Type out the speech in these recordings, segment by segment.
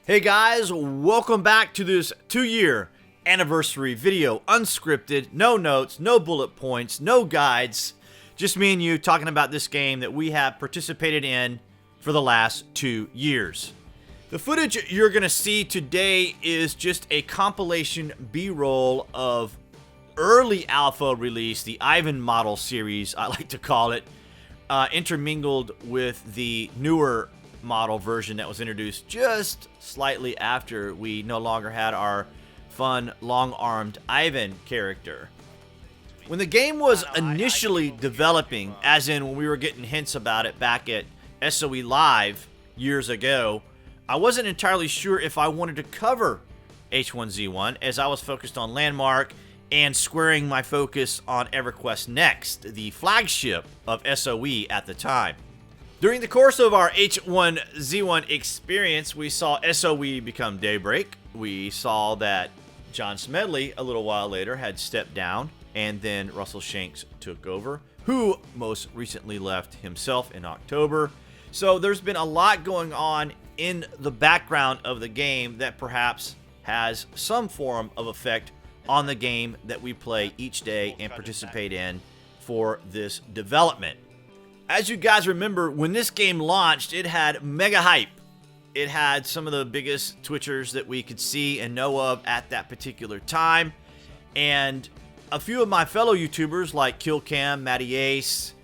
Hey guys, welcome back to this 2-year anniversary video. Unscripted, no notes, no bullet points, no guides. Just me and you talking about this game that we have participated in for the last 2 years. The footage you're going to see today is just a compilation B-roll of early alpha release, the Ivan model series, I like to call it, intermingled with the newer model version that was introduced just slightly after we no longer had our fun long-armed Ivan character. When the game was initially developing, as in when we were getting hints about it back at SOE Live years ago, I wasn't entirely sure if I wanted to cover H1Z1 as I was focused on Landmark and squaring my focus on EverQuest Next, the flagship of SOE at the time. During the course of our H1Z1 experience, we saw SOE become Daybreak. We saw that John Smedley, a little while later, had stepped down, and then Russell Shanks took over, who most recently left himself in October. So there's been a lot going on in the background of the game that perhaps has some form of effect on the game that we play each day and participate in for this development. As you guys remember, when this game launched, it had mega hype. It had some of the biggest Twitchers that we could see and know of at that particular time. And a few of my fellow YouTubers like Killcam, Matty Ace,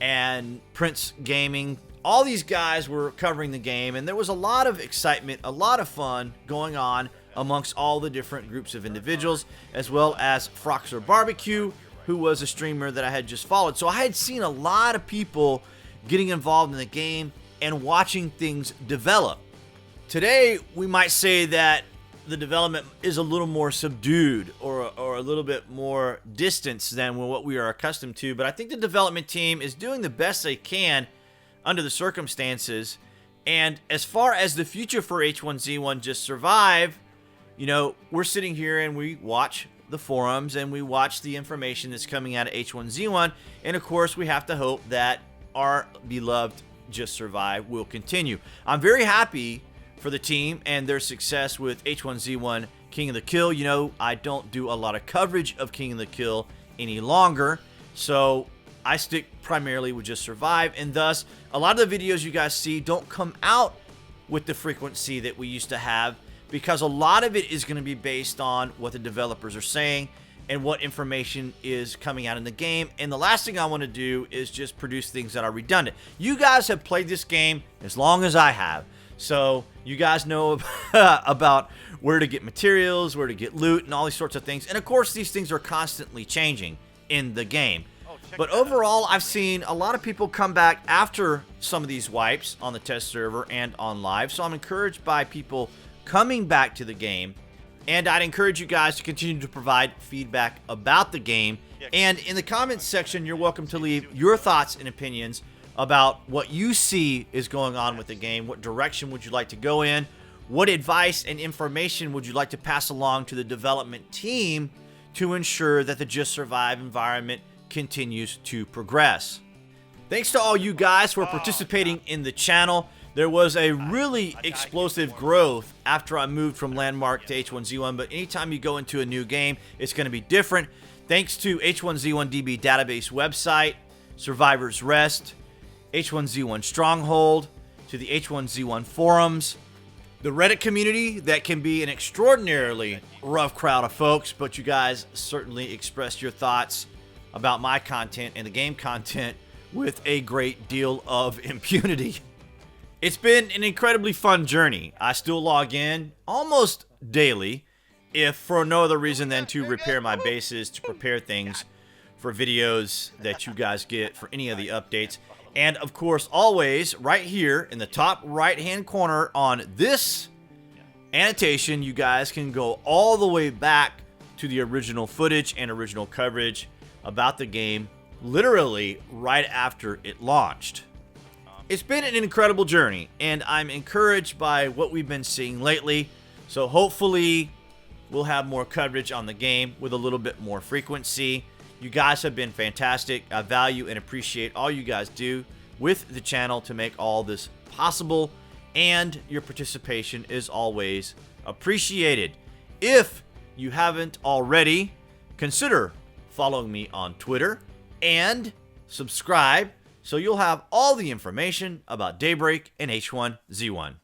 and Prince Gaming, all these guys were covering the game, and there was a lot of excitement, a lot of fun going on amongst all the different groups of individuals, as well as Froxer Barbecue, who was a streamer that I had just followed. So I had seen a lot of people getting involved in the game and watching things develop. Today, we might say that the development is a little more subdued or a little bit more distance than what we are accustomed to, but I think the development team is doing the best they can under the circumstances. And as far as the future for H1Z1 Just Survive, you know, we're sitting here and we watch the forums and we watch the information that's coming out of H1Z1, and of course we have to hope that our beloved Just Survive will continue. I'm very happy for the team and their success with H1Z1 King of the Kill. You know, I don't do a lot of coverage of King of the Kill any longer, so I stick primarily with Just Survive, and thus a lot of the videos you guys see don't come out with the frequency that we used to have, because a lot of it is going to be based on what the developers are saying and what information is coming out in the game. And the last thing I want to do is just produce things that are redundant. You guys have played this game as long as I have, so you guys know about where to get materials, where to get loot, and all these sorts of things. And of course, these things are constantly changing in the game. But overall, I've seen a lot of people come back after some of these wipes on the test server and on live, so I'm encouraged by people coming back to the game, and I'd encourage you guys to continue to provide feedback about the game. And in the comments section, you're welcome to leave your thoughts and opinions about what you see is going on with the game. What direction would you like to go in? What advice and information would you like to pass along to the development team to ensure that the Just Survive environment continues to progress? Thanks to all you guys for participating in the channel. There was a really explosive growth after I moved from Landmark to H1Z1, but anytime you go into a new game, it's going to be different. Thanks to H1Z1 DB database website, Survivor's Rest, H1Z1 Stronghold, to the H1Z1 forums, the Reddit community that can be an extraordinarily rough crowd of folks, but you guys certainly expressed your thoughts about my content and the game content with a great deal of impunity. It's been an incredibly fun journey. I still log in almost daily, if for no other reason than to repair my bases, to prepare things for videos that you guys get for any of the updates. And of course, always right here in the top right-hand corner on this annotation, you guys can go all the way back to the original footage and original coverage about the game, literally right after it launched. It's been an incredible journey, and I'm encouraged by what we've been seeing lately. So hopefully we'll have more coverage on the game with a little bit more frequency. You guys have been fantastic. I value and appreciate all you guys do with the channel to make all this possible. and your participation is always appreciated. If you haven't already, consider following me on Twitter and subscribe so you'll have all the information about Daybreak and H1Z1.